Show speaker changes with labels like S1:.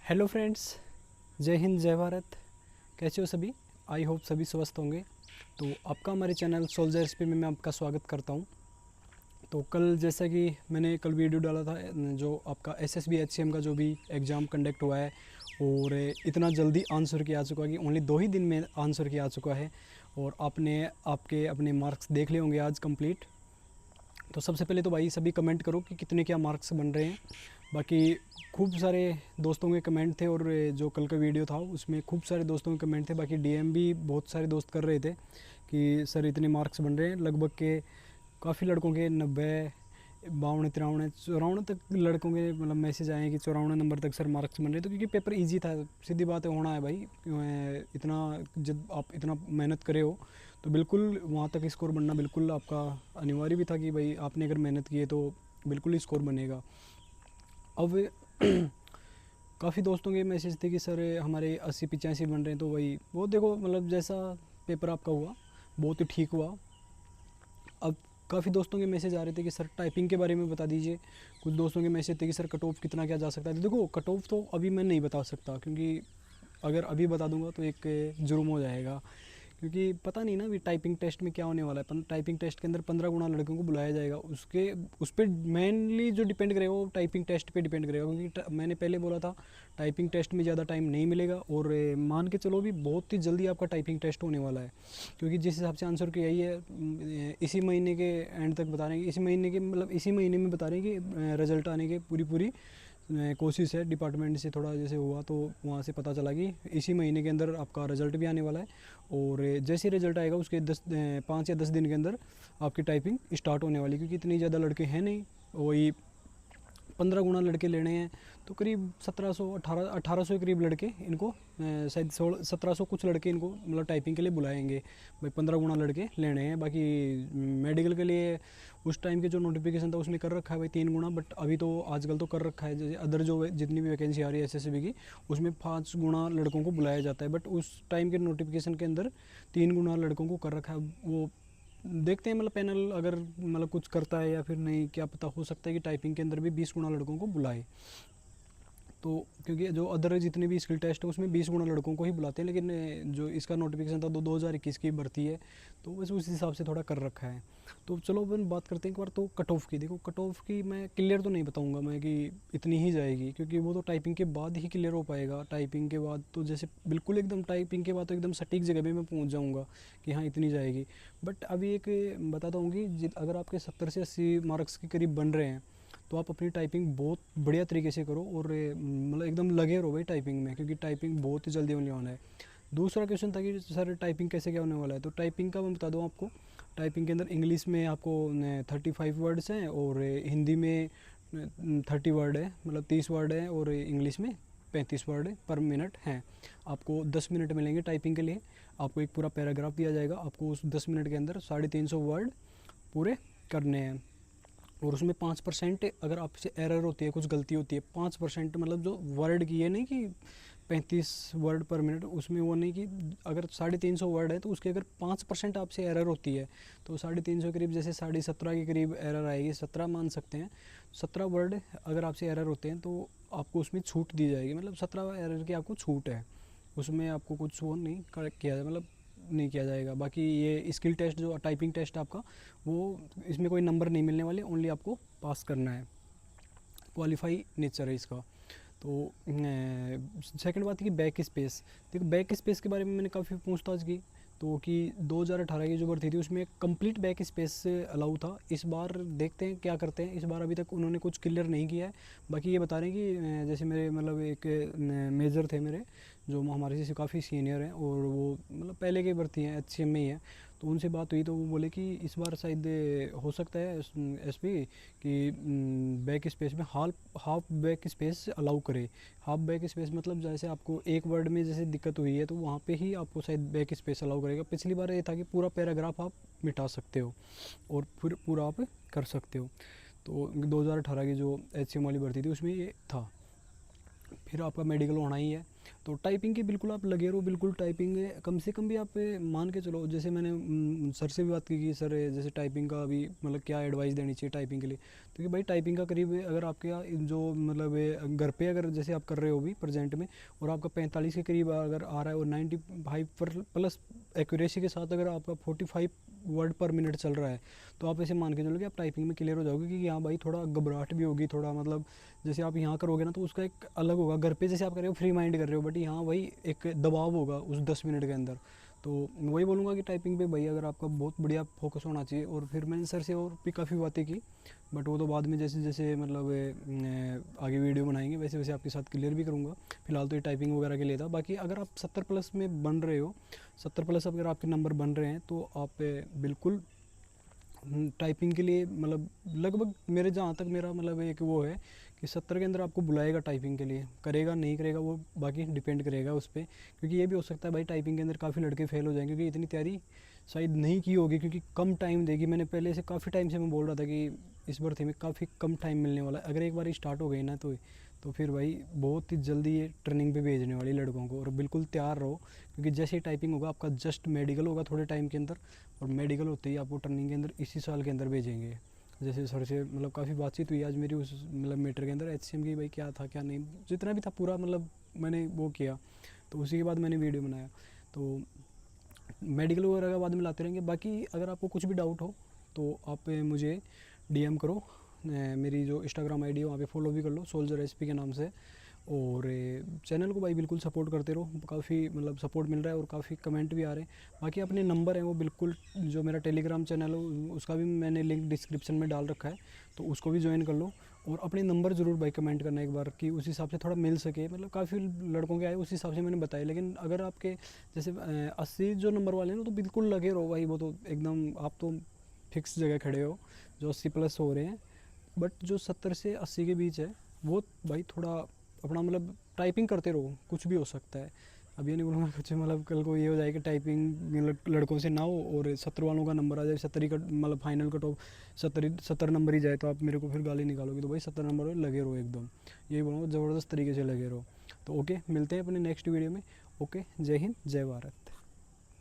S1: Hello friends, जय हिंद जय भारत। कैसे हो सभी? आई होप सभी स्वस्थ होंगे। तो आपका हमारे चैनल सोल्जर रेसिपी में मैं आपका स्वागत करता हूं। तो कल जैसा कि मैंने कल वीडियो डाला था, जो आपका एसएसबी एचसीएम का जो भी एग्ज़ाम कंडक्ट हुआ है और इतना जल्दी आंसर किया आ चुका है कि ओनली 2 ही दिन में आंसर किया आ चुका है और आपने आपके अपने मार्क्स देख लिए होंगे आज कंप्लीट। तो सबसे पहले तो भाई सभी कमेंट करो कि कितने क्या मार्क्स बन रहे हैं। बाकी खूब सारे दोस्तों के कमेंट थे और जो कल का वीडियो था उसमें खूब सारे दोस्तों के कमेंट थे। बाकी डीएम भी बहुत सारे दोस्त कर रहे थे कि सर इतने मार्क्स बन रहे हैं। लगभग के काफ़ी लड़कों के 90, 52, 53, 54 तक लड़कों के मतलब मैसेज आए हैं कि 54 नंबर तक सर मार्क्स बन रहे। तो क्योंकि पेपर इजी था, सीधी बात है, होना है भाई। इतना जब आप इतना मेहनत करे हो तो बिल्कुल वहाँ तक स्कोर बनना बिल्कुल आपका अनिवार्य भी था कि भाई आपने अगर मेहनत की है तो बिल्कुल स्कोर बनेगा। अब काफ़ी दोस्तों के मैसेज थे कि सर हमारे 80 85 बन रहे हैं। तो वही वो देखो, मतलब जैसा पेपर आपका हुआ बहुत ही ठीक हुआ। अब काफ़ी दोस्तों के मैसेज आ रहे थे कि सर टाइपिंग के बारे में बता दीजिए। कुछ दोस्तों के मैसेज थे कि सर कट ऑफ कितना क्या जा सकता है। तो देखो, कट ऑफ तो अभी मैं नहीं बता सकता, क्योंकि अगर अभी बता दूंगा तो एक जुर्म हो जाएगा। क्योंकि पता नहीं ना अभी टाइपिंग टेस्ट में क्या होने वाला है। टाइपिंग टेस्ट के अंदर 15 गुना लड़कों को बुलाया जाएगा। उसके उस पर मेनली जो डिपेंड करेगा वो टाइपिंग टेस्ट पे डिपेंड करेगा, क्योंकि मैंने पहले बोला था टाइपिंग टेस्ट में ज़्यादा टाइम नहीं मिलेगा। और मान के चलो भी बहुत ही जल्दी आपका टाइपिंग टेस्ट होने वाला है। क्योंकि जिस हिसाब से आंसर की आई है, इसी महीने के एंड तक बता रहे हैं, इसी महीने के मतलब इसी महीने में बता रहे हैं कि रिजल्ट आने के पूरी पूरी कोशिश है। डिपार्टमेंट से थोड़ा जैसे हुआ तो वहाँ से पता चला कि इसी महीने के अंदर आपका रिज़ल्ट भी आने वाला है। और जैसे रिज़ल्ट आएगा उसके 5 या 10 दिन के अंदर आपकी टाइपिंग स्टार्ट होने वाली, क्योंकि इतनी ज़्यादा लड़के हैं नहीं। वही 15 गुना लड़के लेने हैं तो करीब 1700 1800 के करीब लड़के इनको, शायद 1700 कुछ लड़के इनको मतलब टाइपिंग के लिए बुलाएंगे। भाई 15 गुना लड़के लेने हैं। बाकी मेडिकल के लिए उस टाइम के जो नोटिफिकेशन था उसमें कर रखा है भाई 3 गुना। बट अभी तो आजकल तो कर रखा है, जैसे अदर जो जितनी भी वैकेंसी आ रही है एसएसबी की उसमें 5 गुना लड़कों को बुलाया जाता है। बट उस टाइम के नोटिफिकेशन के अंदर 3 गुना लड़कों को कर रखा है। वो देखते हैं मतलब पैनल अगर मतलब कुछ करता है या फिर नहीं, क्या पता, हो सकता है कि टाइपिंग के अंदर भी 20 गुना लड़कों को बुलाए। तो क्योंकि जो अदर जितने भी स्किल टेस्ट है उसमें 20 गुना लड़कों को ही बुलाते हैं, लेकिन जो इसका नोटिफिकेशन था 2021 की भर्ती है तो बस उस हिसाब से थोड़ा कर रखा है। तो चलो अपन बात करते हैं एक बार तो कट ऑफ की। देखो, कट ऑफ की मैं क्लियर तो नहीं बताऊंगा मैं कि इतनी ही जाएगी, क्योंकि वो तो टाइपिंग के बाद ही क्लियर हो पाएगा। टाइपिंग के बाद तो जैसे बिल्कुल एकदम टाइपिंग के बाद तो एकदम सटीक जगह पे मैं पहुंच जाऊंगा कि हाँ इतनी जाएगी। बट अभी एक बताता हूँ कि अगर आपके 70 से 80 मार्क्स के करीब बन रहे हैं तो आप अपनी टाइपिंग बहुत बढ़िया तरीके से करो और मतलब एकदम लगे रहो भाई टाइपिंग में, क्योंकि टाइपिंग बहुत ही जल्दी होने वाला है। दूसरा क्वेश्चन था कि सर टाइपिंग कैसे क्या होने वाला है। तो टाइपिंग का मैं बता दूँ आपको। टाइपिंग के अंदर इंग्लिश में आपको 35 वर्ड्स हैं और हिंदी में 30 वर्ड है, मतलब 30 वर्ड है, और इंग्लिश में 35 वर्ड पर मिनट हैं। आपको 10 मिनट मिलेंगे टाइपिंग के लिए। आपको एक पूरा पैराग्राफ दिया जाएगा, आपको उस 10 मिनट के अंदर 350 वर्ड पूरे करने हैं। और उसमें 5% अगर आपसे एरर होती है, कुछ गलती होती है, 5% मतलब जो वर्ड की है, नहीं कि 35 वर्ड पर मिनट, उसमें वो नहीं कि अगर 350 वर्ड है तो उसके अगर 5% आपसे एरर होती है तो 350 के करीब, जैसे 17.5 के करीब एरर आएगी, 17 मान सकते हैं। 17 वर्ड अगर आपसे एरर होते हैं तो आपको उसमें छूट दी जाएगी, मतलब 17 एरर की आपको छूट है। उसमें आपको कुछ वो नहीं किया जाए, मतलब नहीं किया जाएगा। बाकी ये स्किल टेस्ट जो टाइपिंग टेस्ट आपका, वो इसमें कोई नंबर नहीं मिलने वाले, ओनली आपको पास करना है। क्वालिफाई नेचर है इसका। तो सेकंड बात है कि बैक स्पेस। देखो, बैक स्पेस के बारे में मैंने काफ़ी पूछताछ की तो कि 2018 की जो भर्ती थी उसमें कंप्लीट बैक स्पेस से अलाउ था। इस बार देखते हैं क्या करते हैं। इस बार अभी तक उन्होंने कुछ क्लियर नहीं किया है। बाकी ये बता रहे हैं कि जैसे मेरे मतलब एक मेजर थे मेरे, जो हमारे से काफ़ी सीनियर हैं और वो मतलब पहले की भर्ती हैं, एचसीएम में ही है। तो उनसे बात हुई तो वो बोले कि इस बार शायद हो सकता है एसपी कि बैक स्पेस में हाफ बैक स्पेस अलाउ करे। हाफ बैक स्पेस मतलब जैसे आपको एक वर्ड में जैसे दिक्कत हुई है तो वहाँ पे ही आपको शायद बैक स्पेस अलाउ करेगा। पिछली बार ये था कि पूरा पैराग्राफ आप मिटा सकते हो और फिर पूरा आप कर सकते हो। तो 2018 की जो एचसीएम वाली भर्ती थी उसमें ये था। फिर आपका मेडिकल होना ही है। तो टाइपिंग की बिल्कुल आप लगे रहो, बिल्कुल टाइपिंग है, कम से कम भी आप मान के चलो। जैसे मैंने सर से भी बात की कि सर जैसे टाइपिंग का अभी मतलब क्या एडवाइस देनी चाहिए टाइपिंग के लिए, तो कि भाई टाइपिंग का करीब अगर आपके यहाँ जो मतलब घर पे अगर जैसे आप कर रहे हो अभी प्रेजेंट में, और आपका 45 के करीब अगर आ रहा है और 95 पर प्लस एक्यूरेसी के साथ अगर आपका 45 वर्ड पर मिनट चल रहा है, तो आप ऐसे मान के चलो कि आप टाइपिंग में क्लियर हो जाओगे। क्योंकि यहाँ भाई थोड़ा घबराहट भी होगी, थोड़ा मतलब जैसे आप यहाँ करोगे ना तो उसका एक अलग होगा, घर पे जैसे आप कर रहे हो फ्री माइंड कर रहे हो, बट यहाँ वही एक दबाव होगा उस 10 मिनट के अंदर। तो वही बोलूँगा कि टाइपिंग पे भाई अगर आपका बहुत बढ़िया फोकस होना चाहिए। और फिर मैंने सर से और भी काफ़ी बातें की, बट वो तो बाद में जैसे जैसे मतलब आगे वीडियो बनाएंगे वैसे वैसे आपके साथ क्लियर भी करूँगा। फिलहाल तो ये टाइपिंग वगैरह के लिए था। बाकी अगर आप 70 प्लस में बन रहे हो, 70 प्लस अगर आपके नंबर बन रहे हैं, तो आप बिल्कुल टाइपिंग के लिए मतलब लगभग मेरे जहाँ तक मेरा मतलब एक वो है कि 70 के अंदर आपको बुलाएगा टाइपिंग के लिए। करेगा नहीं करेगा वो बाकी डिपेंड करेगा उस पर। क्योंकि ये भी हो सकता है भाई टाइपिंग के अंदर काफ़ी लड़के फेल हो जाएंगे, क्योंकि इतनी तैयारी शायद नहीं की होगी, क्योंकि कम टाइम देगी। मैंने पहले से काफ़ी टाइम से मैं बोल रहा था कि इस भर्ती में काफ़ी कम टाइम मिलने वाला है। अगर एक बार स्टार्ट हो गई ना तो फिर भाई बहुत ही जल्दी ये ट्रेनिंग पे भेजने वाली लड़कों को। और बिल्कुल तैयार रहो, क्योंकि जैसे ही टाइपिंग होगा आपका जस्ट मेडिकल होगा थोड़े टाइम के अंदर, और मेडिकल होते ही आपको ट्रेनिंग के अंदर इसी साल के अंदर भेजेंगे। जैसे सर से मतलब काफ़ी बातचीत हुई आज मेरी उस मतलब मैटर के अंदर, HCM की भाई क्या था क्या नहीं, जितना भी था पूरा मतलब मैंने वो किया। तो उसी के बाद मैंने वीडियो बनाया। तो मेडिकल वगैरह का बाद में लाते रहेंगे। बाकी अगर आपको कुछ भी डाउट हो तो आप मुझे DM करो। मेरी जो इंस्टाग्राम ID है वहाँ पे फॉलो भी कर लो, सोल्जर SP के नाम से। और चैनल को भाई बिल्कुल सपोर्ट करते रहो, काफ़ी मतलब सपोर्ट मिल रहा है और काफ़ी कमेंट भी आ रहे हैं। बाकी अपने नंबर हैं वो बिल्कुल, जो मेरा टेलीग्राम चैनल है उसका भी मैंने लिंक डिस्क्रिप्शन में डाल रखा है, तो उसको भी ज्वाइन कर लो। और अपने नंबर ज़रूर भाई कमेंट करना एक बार, कि उस हिसाब से थोड़ा मिल सके। मतलब काफ़ी लड़कों के आए उस हिसाब से मैंने बताया। लेकिन अगर आपके जैसे 80 जो नंबर वाले हैं ना, तो बिल्कुल लगे रहो भाई, वो तो एकदम आप तो फिक्स जगह खड़े हो जो 80 प्लस हो रहे हैं। बट जो 70 से 80 के बीच है वो भाई थोड़ा अपना मतलब टाइपिंग करते रहो, कुछ भी हो सकता है। अब ये नहीं बोलूँगा कुछ मतलब कल को ये हो जाए कि टाइपिंग लड़कों से ना हो और 70 वालों का नंबर आ जाए, 70 ही का मतलब फाइनल कट ऑफ 70 नंबर ही जाए, तो आप मेरे को फिर गाली निकालोगे। तो भाई 70 नंबर लगे रहो एकदम, यही बोलूँगा ज़बरदस्त तरीके से लगे रहो। तो ओके, मिलते हैं अपने नेक्स्ट वीडियो में। ओके, जय हिंद जय भारत।